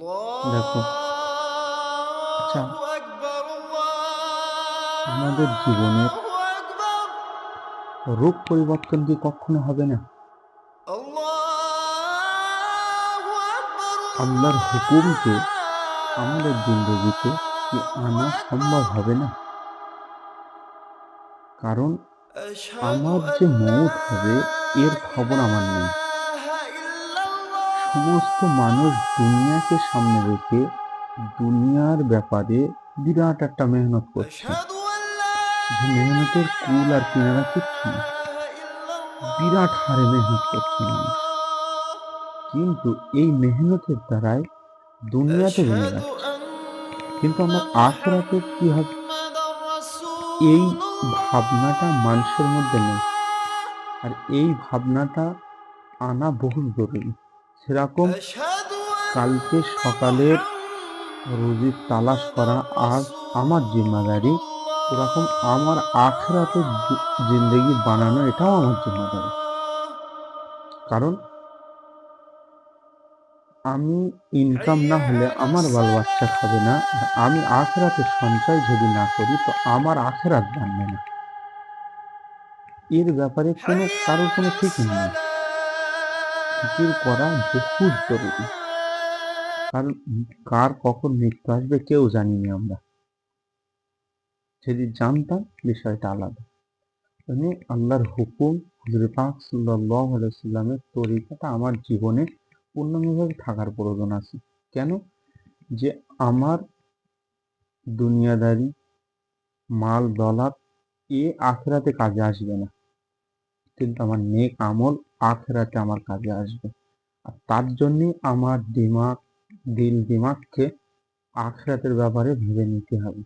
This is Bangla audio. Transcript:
দেখো, আচ্ছা, الله أكبر আমাদের الله জীবনের أكبر রূপ পরিবর্তন কি কখনো হবে না? الله أكبر আল্লাহর হুকুমকে আমাদের জিন্দেগিতে কি الله আনা সম্ভব أكبر হবে না? কারণ أشهد আমার أن যে لا মউত হবে এর খবর আমার নেই। إله إلا সমস্ত মানুষ الله দুনিয়াকে সামনে রেখে দুনিয়ার ব্যাপারে বিরাট একটা মেহনত করছে, أشهد أن لا যে মেহনতের কুল আর কিনারা কিচ্ছু না। إله إلا বিরাট হারে মেহনত الله করছে মানুষ, কিন্তু এই মেহনতের দ্বারাই দুনিয়াতে বেড়ে أشهد যাচ্ছে, أن কিন্তু আমার আখিরাতে কি হবে محمد এই رسول ভাবনাটা মানুষের মধ্যে الله নেই। আর এই ভাবনাটা আনা বহু জরুরি। সেরকম أشهد أن কালকে সকালের রুজির محمد তালাশ করা আজ আমার رسول জিম্মাদারি, ওরকম আমার আখিরাতের الله জিন্দেগি বানানো এটাও আমার জিম্মাদারি। কারণ আমি ইনকাম حي না হলে على আমার বাল বাচ্চা খাবে না, আর আমি আখিরাতে সঞ্চয় যদি না করি তো আমার আখিরাত বানবে না। এর ব্যাপারে কোনো حي কারোর কোনো على ফিকির নেই। ফিকির করা বহু জরুরি। কারণ কার কখন মৃত্যু আসবে কেউ জানি না আমরা। যদি জানতাম বিষয়টা আলাদা। মানে আল্লাহর হুকুম, হুজুর পাক সাল্লাল্লাহু আলাইহি সাল্লামের তরিকাটা আমার জীবনে পূর্ণাঙ্গভাবে থাকার প্রয়োজন আছে। কেন? যে আমার দুনিয়াদারি, মাল দৌলত এ আখিরাতে কাজে আসবে না, কিন্তু আমার নেক আমল আখিরাতে আমার কাজে আসবে। আর তার জন্যে আমার দিমাগকে আখিরাতের ব্যাপারে ভেবে নিতে হবে।